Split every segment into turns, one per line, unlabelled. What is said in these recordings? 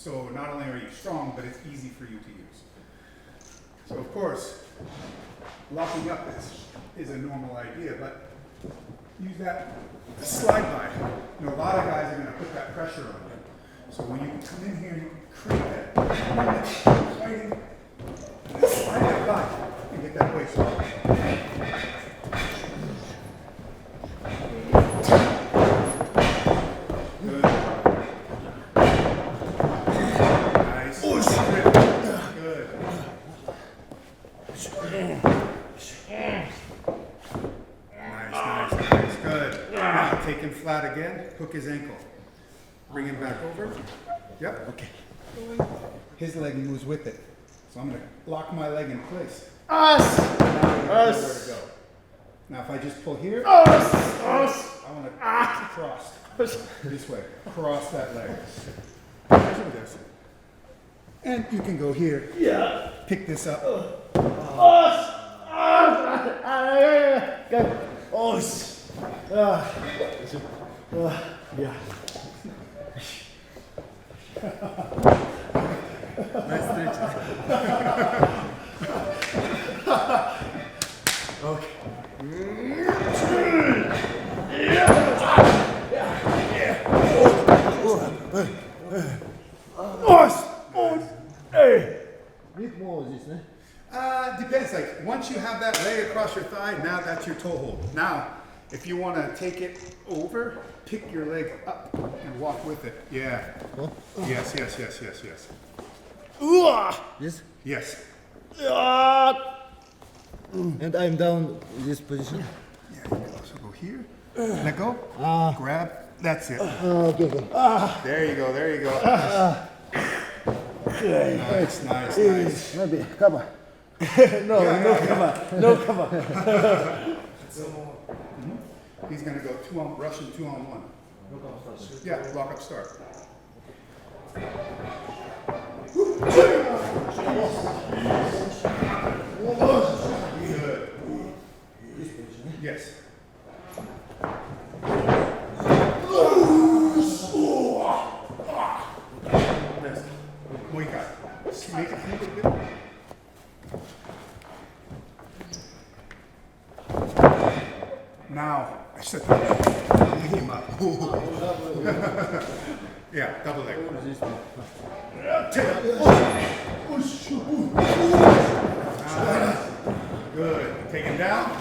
So not only are you strong, but it's easy for you to use. So of course, locking up is a normal idea, but use that slide by. You know, a lot of guys are going to put that pressure on you. So when you come in here, you create that fighting, and then slide that by and get that waist off. Good. Nice. Good. Nice. Good. Now take him flat again. Hook his ankle. Bring him back over. Yep. Okay. His leg moves with it. So I'm going to lock my leg in place. Now you know where to go. Now if I just pull here, I want to cross this way. Cross that leg. And you can go here. Yeah. Pick this up. Yeah. Nice stretch. Okay. Depends. Like once you have that leg across your thigh, now that's your toe hold. Now, if you want to take it over, pick your leg up and walk with it. Yeah. Yes.
Yes?
Yes.
And I'm down in this position.
Yeah, you can also go here. Let go. Grab. That's it.
Okay.
There you go. Nice.
Maybe cover. No cover.
He's gonna go Russian 2-on-1. Yeah, lock up start. Good. Yes. Muy good. Make it good. Now, I should pick him up. Yeah, double leg. Good. Take him down.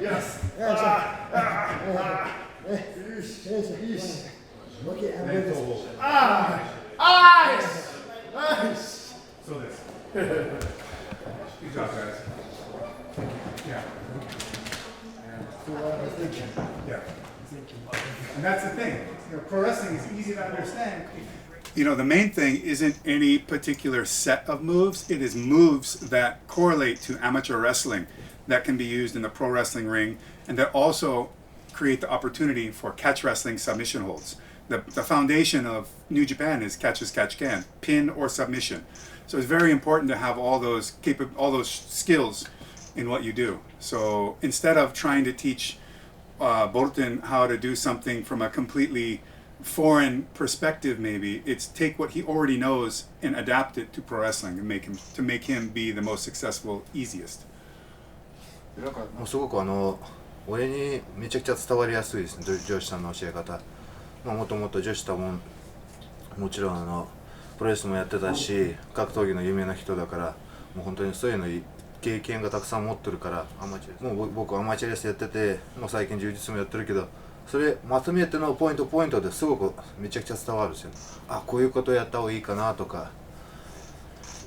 Yes. Nice. So this. Good job, guys. Yeah. Yeah. And that's the thing. You know, pro wrestling is easy to understand. You know, the main thing isn't any particular set of moves. It is moves that correlate to amateur wrestling that can be used in the pro wrestling ring and that also create the opportunity for catch wrestling submission holds. The foundation of New Japan is catch as catch can, pin or submission. So it's very important to have all those skills in what you do. So instead of trying to teach Borutin how to do something from a completely foreign perspective, maybe it's take what he already knows and adapt it to pro wrestling and make him be the most successful, easiest.
もうすごく俺にめちゃくちゃ伝わりやすいですね、上司さんの教え方。もともと上司とももちろんプロレスもやってたし、格闘技の有名な人だから、もう本当にそういうの経験がたくさん持ってるから、もう僕アマチュアレスやってて、もう最近充実もやってるけど、それまとめてのポイントですごくめちゃくちゃ伝わるんですよ。あ、こういうことやった方がいいかなとか。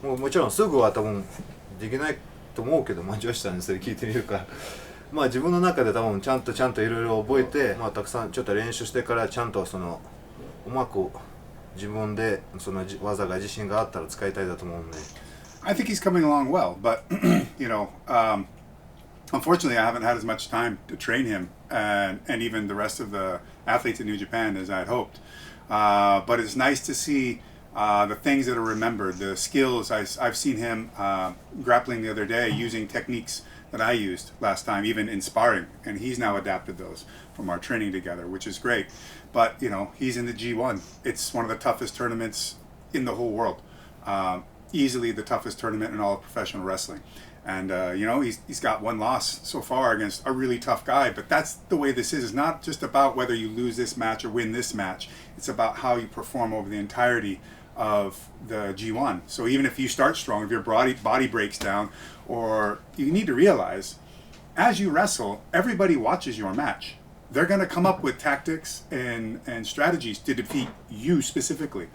もちろんすぐは多分できないと思うけど、上司さんにそれ聞いてみるか。自分の中で多分ちゃんといろいろ覚えて、たくさんちょっと練習してからちゃんとうまく自分でその技が自信があったら使いたいだと思うんで。
I think he's coming along well, but you know, unfortunately, I haven't had as much time to train him and even the rest of the athletes in New Japan as I had hoped. But it's nice to see the things that are remembered, the skills. I've seen him grappling the other day using techniques that I used last time, even in sparring, and he's now adapted those from our training together, which is great. But he's in the G1. It's one of the toughest tournaments in the whole world. Easily the toughest tournament in all of professional wrestling. And he's got one loss so far against a really tough guy, but that's the way this is. It's not just about whether you lose this match or win this match. It's about how you perform over the entirety of the G1. So even if you start strong, if your body breaks down, or you need to realize, as you wrestle, everybody watches your match. They're going to come up with tactics and strategies to defeat you specifically,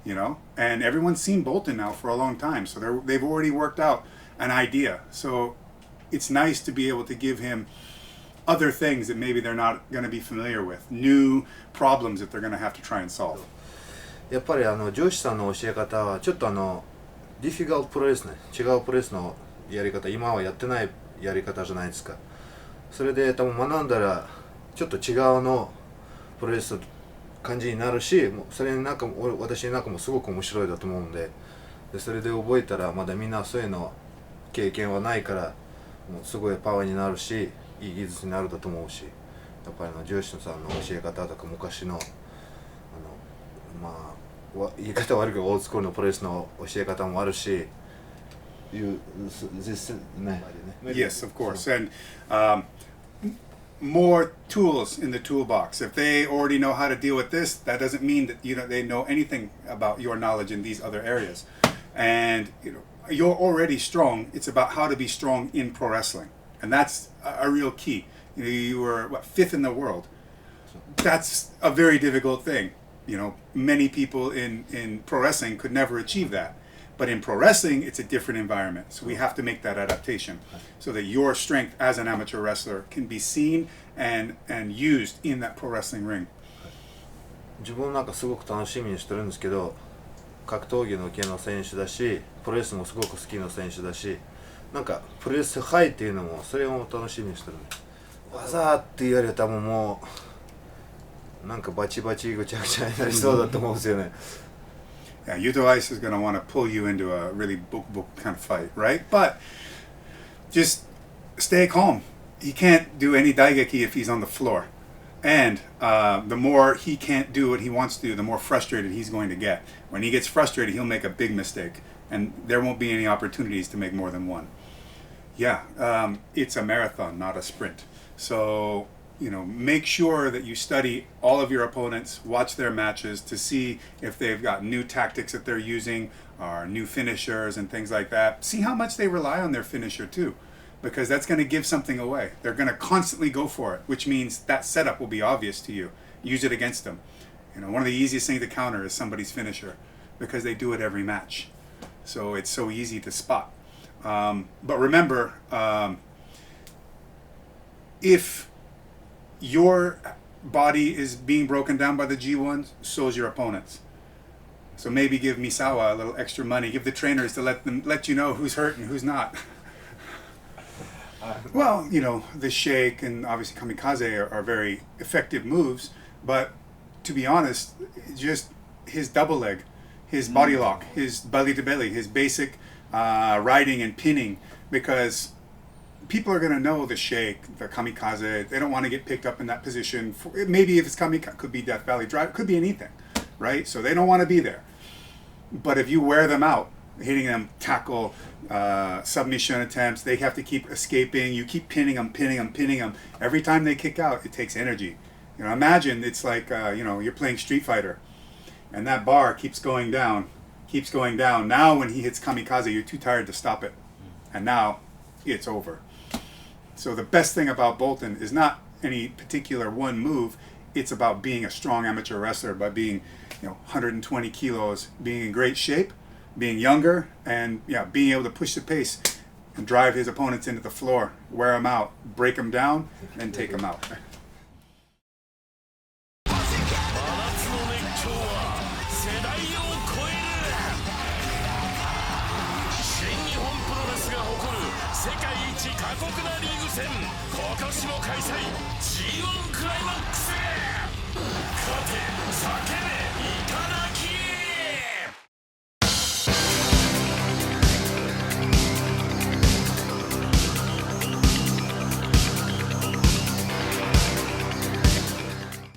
and everyone's seen Bolton now for a long time, so they've already worked out an idea. So it's nice to be able to give him other things that maybe they're not going to be familiar with, new problems that they're going to have to try and solve.
やっぱりジョシュさんの教え方はちょっとディフィカルプロレスね、違うプロレスのやり方、今はやってないやり方じゃないですか。それで多分学んだらちょっと違うのプロレス感じになるし、それに私の中もすごく面白いだと思うんで、それで覚えたらまだみんなそういうの経験はないからもうすごいパワーになるし、いい技術になるだと思うし、やっぱりジョシュさんの教え方とか昔の言い方悪いけどオールドスクールのプロレスの教え方もあるし、
Yes, of course, and more tools in the toolbox. If they already know how to deal with this, that doesn't mean that they know anything about your knowledge in these other areas. And you're already strong. It's about how to be strong in pro wrestling, and that's a real key. You were 5th in the world. That's a very difficult thing. Many people in pro wrestling could never achieve that. But in pro wrestling, it's a different environment. So we have to make that adaptation so that your strength as an amateur wrestler can be seen and used in that pro wrestling ring.
自分なんかすごく楽しみにしてるんですけど、格闘技の系の選手だし、プロレスもすごく好きな選手だし、なんかプロレスハイっていうのもそれを楽しみにしてる。技っていうよりは多分もうなんかバチバチぐちゃぐちゃになりそうだと思うんですよね。
Yeah, Yuto-Ice is going to want to pull you into a really book kind of fight, right? But just stay calm. He can't do any daigeki if he's on the floor. And the more he can't do what he wants to do, the more frustrated he's going to get. When he gets frustrated, he'll make a big mistake. And there won't be any opportunities to make more than one. Yeah, it's a marathon, not a sprint. So make sure that you study all of your opponents, watch their matches to see if they've got new tactics that they're using or new finishers and things like that. See how much they rely on their finisher too, because that's going to give something away. They're going to constantly go for it, which means that setup will be obvious to you. Use it against them. One of the easiest things to counter is somebody's finisher because they do it every match. So it's so easy to spot. But remember, if your body is being broken down by the G1, so is your opponent's. So maybe give Misawa a little extra money. Give the trainers to let you know who's hurt and who's not. Well, the shake and obviously kamikaze are very effective moves, but to be honest, just his double leg, his body lock, his belly to belly, his basic riding and pinning, because people are going to know the shake, the kamikaze. They don't want to get picked up in that position. Maybe if it's kamikaze, could be Death Valley Drive, could be anything, right? So they don't want to be there. But if you wear them out, hitting them, tackle, submission attempts, they have to keep escaping. You keep pinning them. Every time they kick out, it takes energy. Imagine it's like, you're playing Street Fighter, and that bar keeps going down. Now when he hits kamikaze, you're too tired to stop it. And now it's over. So the best thing about Bolton is not any particular one move. It's about being a strong amateur wrestler, by being 120 kilos, being in great shape, being younger, and being able to push the pace and drive his opponents into the floor, wear them out, break them down, and take them out.
世界一過酷なリーグ戦、今年も開催 G1 クライマックス。勝て、叫べ、いただき